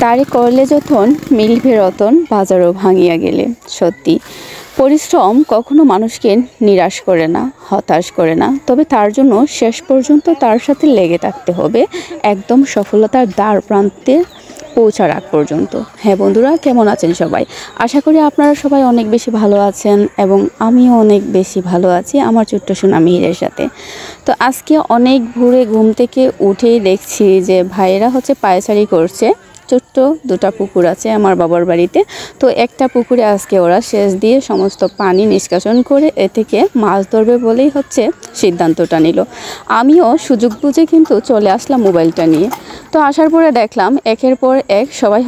তারে করলে যতন মিলবে রতন বাজারও ভাঙিয়া গেলে। সত্যি পরিশ্রম কখনো মানুষকে নিরাশ করে না, হতাশ করে না, তবে তার জন্য শেষ পর্যন্ত তার সাথে লেগে থাকতে হবে একদম সফলতার দ্বার প্রান্তে পৌঁছার আগ পর্যন্ত। হ্যাঁ বন্ধুরা, কেমন আছেন সবাই? আশা করি আপনারা সবাই অনেক বেশি ভালো আছেন এবং আমিও অনেক বেশি ভালো আছি আমার ছোট্ট সোনা মিহিরের সাথে। তো আজকে অনেক ভোরে ঘুম থেকে উঠেই দেখছি যে ভাইয়েরা পায়চারি করছে। ছোট্ট দুটা পুকুর আছে আমার বাবার বাড়িতে, তো একটা পুকুরে আজকে ওরা সেচ দিয়ে সমস্ত পানি নিষ্কাশন করে এ থেকে মাছ ধরবে বলেই সিদ্ধান্তটা নিল। আমিও সুযোগ বুঝে কিন্তু চলে আসলাম মোবাইলটা নিয়ে। তো আসার পরে দেখলাম একের পর এক সবাই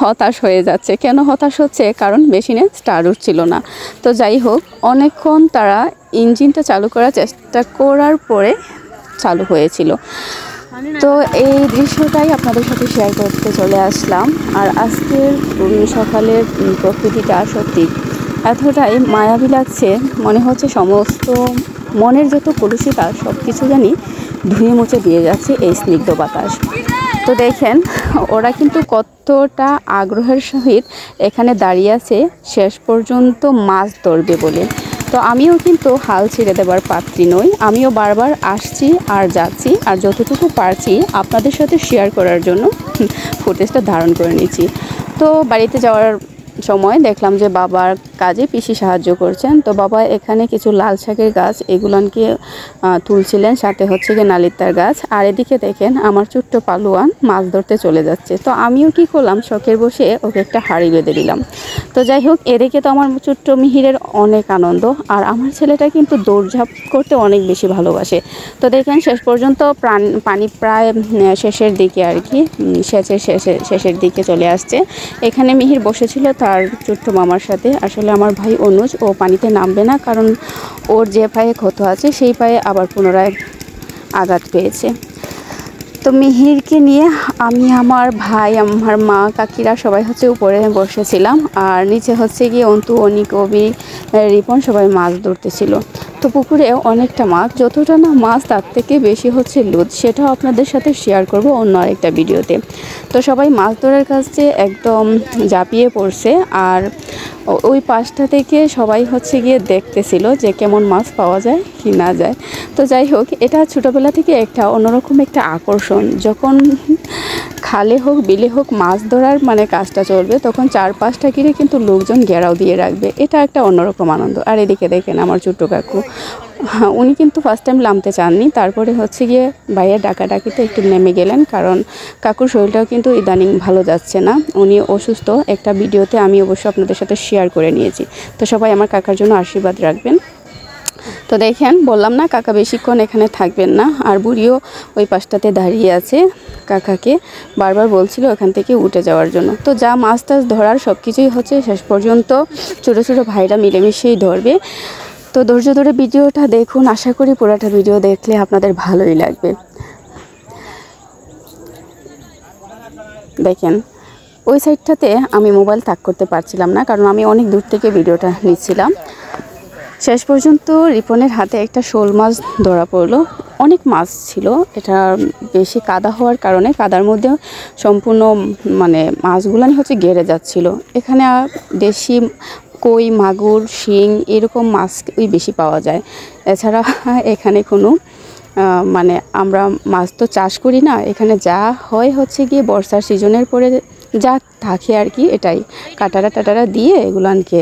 হতাশ হয়ে যাচ্ছে। কেন হতাশ হচ্ছে? কারণ মেশিনে স্টার্ট উঠছিল না। তো যাই হোক, অনেকক্ষণ তারা ইঞ্জিনটা চালু করার চেষ্টা করার পরে চালু হয়েছিল। তো এই দৃশ্যটাই আপনাদের সাথে শেয়ার করতে চলে আসলাম। আর আজকের সকালের প্রকৃতিটা সত্যি এতটাই মায়াবী লাগছে, মনে হচ্ছে সমস্ত মনের যত কলুষিতা সব কিছু জানি ধুয়ে মুছে দিয়ে যাচ্ছে এই স্নিগ্ধ বাতাস। তো দেখেন ওরা কিন্তু কতটা আগ্রহের সহিত এখানে দাঁড়িয়ে আছে শেষ পর্যন্ত মাছ ধরবে বলে। তো আমিও কিন্তু হাল ছেড়ে দেবার পাত্রী নই, আমিও বারবার আসছি আর যাচ্ছি, আর যতটুকু পারছি আপনাদের সাথে শেয়ার করার জন্য ফুটেজটা ধারণ করে নিচ্ছি। তো বাড়িতে যাওয়ার সময় দেখলাম যে বাবার কাজে পিসি সাহায্য করছেন। তো বাবা এখানে কিছু লাল শাকের গাছ এগুলানকে তুলছিলেন, সাথে গিয়ে নালিতার গাছ। আর এদিকে দেখেন আমার ছোট্ট পালুয়ান মাছ ধরতে চলে যাচ্ছে। তো আমিও কি করলাম, শখের বসে ওকে একটা হাঁড়ি বেঁধে দিলাম। তো যাই হোক, এদিকে তো আমার ছোট্ট মিহিরের অনেক আনন্দ, আর আমার ছেলেটা কিন্তু দৌড়ঝাঁপ করতে অনেক বেশি ভালোবাসে। তো দেখেন শেষ পর্যন্ত পানি প্রায় শেষের দিকে আর কি, শেষের দিকে চলে আসছে। এখানে মিহির বসেছিল তার ছোট্ট মামার সাথে। আসলে আমার ভাই অনুজ ও পানিতে নামবে না, কারণ ওর যে পায়ে ক্ষত আছে সেই পায়ে আবার পুনরায় আঘাত পেয়েছে। তো মিহিরকে নিয়ে আমি, আমার ভাই, আমার মা, কাকিরা সবাই উপরে বসেছিলাম, আর নিচে গিয়ে অন্তু, অনিক, অবি, রিপন সবাই মাছ ধরতেছিল। তো পুকুরে অনেকটা মাছ, যতটা না মাছ তার থেকে বেশি লুৎ, সেটাও আপনাদের সাথে শেয়ার করব অন্য আরেকটা ভিডিওতে। তো সবাই মাছ ধরার কাছে একদম ঝাঁপিয়ে পড়ছে, আর ওই পাশটা থেকে সবাই গিয়ে দেখতেছিল যে কেমন মাছ পাওয়া যায় কি না যায়। তো যাই হোক, এটা ছোটোবেলা থেকে একটা অন্যরকম একটা আকর্ষণ। যখন খালে হোক বিলে হোক মাছ ধরার কাজটা চলবে, তখন 4-5টা ঘিরে কিন্তু লোকজন ঘেরাও দিয়ে রাখবে, এটা একটা অন্যরকম আনন্দ। আর এদিকে দেখেন আমার ছোট্ট কাকু, উনি কিন্তু ফার্স্ট টাইম নামতে চাননি, তারপরে গিয়ে ভাইয়ের ডাকাডাকিতে একটু নেমে গেলেন, কারণ কাকুর শরীরটাও কিন্তু ইদানিং ভালো যাচ্ছে না, উনি অসুস্থ। একটা ভিডিওতে আমি অবশ্য আপনাদের সাথে শেয়ার করে নিয়েছি। তো সবাই আমার কাকার জন্য আশীর্বাদ রাখবেন। তো দেখেন, বললাম না কাকা বেশিক্ষণ এখানে থাকবেন না, আর বুড়িও ওই পাশটাতে দাঁড়িয়ে আছে, কাকাকে বারবার বলছিল ওখান থেকে উঠে যাওয়ার জন্য। তো যা মাছ টাছ ধরার সব কিছুই শেষ পর্যন্ত ছোটো ছোটো ভাইরা মিলেমিশেই ধরবে। তো ধৈর্য ধরে ভিডিওটা দেখুন, আশা করি পুরোটা ভিডিও দেখলে আপনাদের ভালোই লাগবে। দেখেন ওই সাইডটাতে আমি মোবাইল তাক করতে পারছিলাম না, কারণ আমি অনেক দূর থেকে ভিডিওটা নিচ্ছিলাম। শেষ পর্যন্ত রিপনের হাতে একটা শোল মাছ ধরা পড়লো। অনেক মাছ ছিল, এটা বেশি কাদা হওয়ার কারণে কাদার মধ্যে সম্পূর্ণ মাছগুলানি গেড়ে যাচ্ছিল। এখানে দেশি কই, মাগুর, শিং এরকম মাছই বেশি পাওয়া যায়। এছাড়া এখানে কোনো আমরা মাছ তো চাষ করি না, এখানে যা হয় গিয়ে বর্ষার সিজনের পরে যা থাকে আর কি, এটাই কাটারা দিয়ে এগুলানকে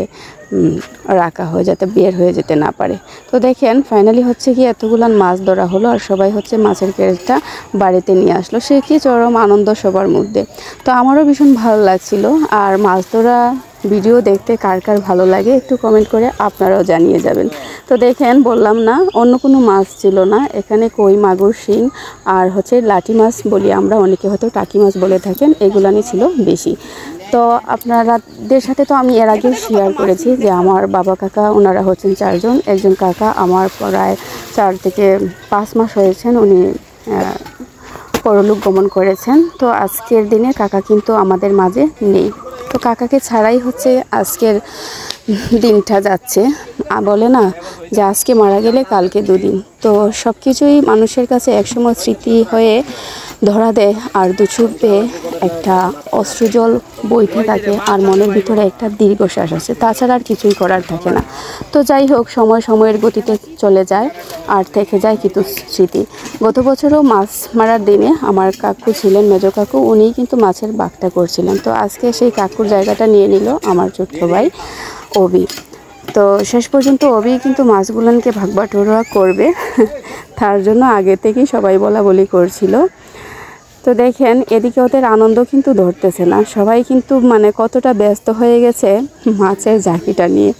রাখা হয় যাতে বের হয়ে যেতে না পারে। তো দেখেন ফাইনালি গিয়ে এতগুলান মাছ ধরা হলো, আর সবাই মাছের ক্যারেটটা বাড়িতে নিয়ে আসলো। সে কি চরম আনন্দ সবার মধ্যে। তো আমারও ভীষণ ভালো লাগছিল। আর মাছ ধরা ভিডিও দেখতে কার কার ভালো লাগে একটু কমেন্ট করে আপনারাও জানিয়ে যাবেন। তো দেখেন, বললাম না অন্য কোনো মাছ ছিল না, এখানে কই, মাগুর, শিং আর লাঠি মাছ বলি আমরা, অনেকে টাকি মাছ বলে থাকেন, এগুলানি ছিল বেশি। তো আপনাদের সাথে তো আমি এর আগেও শেয়ার করেছি যে আমার বাবা কাকা ওনারা 4 জন। একজন কাকা আমার প্রায় 4 থেকে 5 মাস হয়েছেন, উনি পরলোক গমন করেছেন। তো আজকের দিনে কাকা কিন্তু আমাদের মাঝে নেই। তো কাকাকে ছাড়াই আজকের দিনটা যাচ্ছে। বলে না যে আজকে মারা গেলে কালকে 2 দিন। তো সব কিছুই মানুষের কাছে একসময় স্মৃতি হয়ে ধরা দেয় আর দু চোখ বেয়ে একটা অশ্রুজল বইতে থাকে আর মনের ভিতরে একটা দীর্ঘশ্বাস আছে, তাছাড়া আর কিছুই করার থাকে না। তো যাই হোক, সময়ের গতিতে চলে যায় আর থেকে যায় কিন্তু স্মৃতি। গত বছরও মাছ মারার দিনে আমার কাকু ছিলেন, মেজো কাকু, উনিই কিন্তু মাছের বাগটা করছিলেন। তো আজকে সেই কাকুর জায়গাটা নিয়ে নিল আমার ছোট্ট ভাই অবি। তো শেষ পর্যন্ত অবি কিন্তু মাছগুলোকে ভাগবাটোয়ারা করবে, তার জন্য আগে থেকেই সবাই বলা বলি করছিল। তো দেখেন এদিকে ওদের আনন্দ কিন্তু ধরতেছে না, সবাই কিন্তু মানে কতটা ব্যস্ত হয়ে গেছে মাছের ঝাঁকিটা নিয়ে।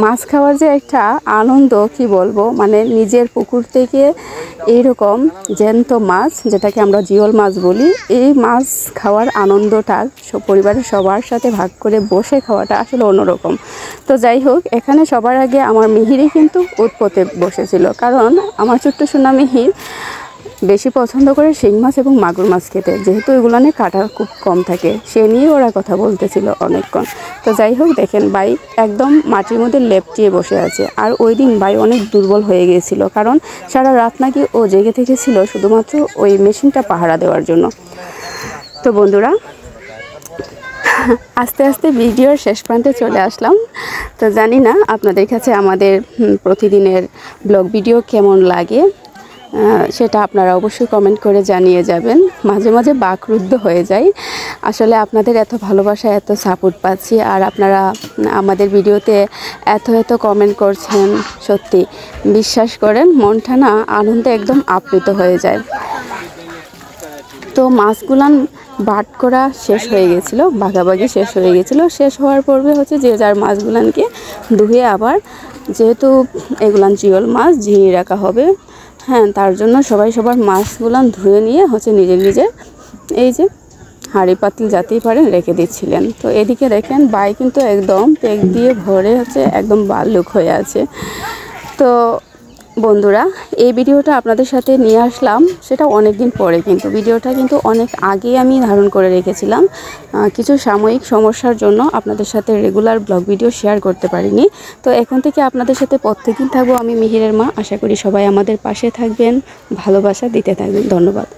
মাছ খাওয়ার যে একটা আনন্দ কি বলবো, মানে নিজের পুকুর থেকে এইরকম জ্যান্ত মাছ, যেটাকে আমরা জিওল মাছ বলি, এই মাছ খাওয়ার আনন্দটা পরিবারের সবার সাথে ভাগ করে বসে খাওয়াটা আসলে অন্যরকম। তো যাই হোক, এখানে সবার আগে আমার মিহিরই কিন্তু উৎপতে বসেছিল, কারণ আমার ছোট্ট সোনা মিহির বেশি পছন্দ করে শিং মাছ এবং মাগুর মাছ খেতে, যেহেতু এগুলো নিয়ে কাটা খুব কম থাকে, সে নিয়ে ওরা কথা বলতেছিল অনেকক্ষণ। তো যাই হোক, দেখেন ভাই একদম মাটির মধ্যে লেপটিয়ে বসে আছে। আর ওই দিন ভাই অনেক দুর্বল হয়ে গিয়েছিল, কারণ সারা রাত নাকি ও জেগে থেকেছিল শুধুমাত্র ওই মেশিনটা পাহারা দেওয়ার জন্য। তো বন্ধুরা, আস্তে আস্তে ভিডিওর শেষ প্রান্তে চলে আসলাম। তো জানি না আপনাদের কাছে আমাদের প্রতিদিনের ব্লগ ভিডিও কেমন লাগে, সেটা আপনারা অবশ্যই কমেন্ট করে জানিয়ে যাবেন। মাঝে মাঝে বাকরুদ্ধ হয়ে যায়, আসলে আপনাদের এত ভালোবাসা, এত সাপোর্ট পাচ্ছি, আর আপনারা আমাদের ভিডিওতে এত কমেন্ট করছেন, সত্যি বিশ্বাস করেন মনটা না আনন্দে একদম আপ্লুত হয়ে যায়। তো মাছগুলান বাট করা শেষ হয়ে গেছিলো, ভাগাভাগি শেষ হয়ে গেছিলো। শেষ হওয়ার পর্বে হচ্ছে যে যার মাছগুলানকে ধুয়ে আবার, যেহেতু এগুলান জিওল মাছ ঝিঙে রাখা হবে, হ্যাঁ, তার জন্য সবাই সবার মাছগুলান ধুয়ে নিয়ে হচ্ছে নিজের এই যে হাঁড়ি পাতিল যাতেই পারেন রেখে দিচ্ছিলেন। তো এদিকে দেখেন ভাই কিন্তু একদম পেক দিয়ে ভরে হচ্ছে একদম বালুক হয়ে আছে। তো বন্ধুরা, এই ভিডিওটা আপনাদের সাথে নিয়ে আসলাম সেটা অনেক দিন পরে, কিন্তু ভিডিওটা কিন্তু অনেক আগে আমি ধারণ করে রেখেছিলাম। কিছু সাময়িক সমস্যার জন্য আপনাদের সাথে রেগুলার ব্লগ ভিডিও শেয়ার করতে পারিনি। তো এখন থেকে আপনাদের সাথে প্রত্যেকদিন থাকবো আমি, মিহিরের মা। আশা করি সবাই আমাদের পাশে থাকবেন, ভালোবাসা দিতে থাকবেন। ধন্যবাদ।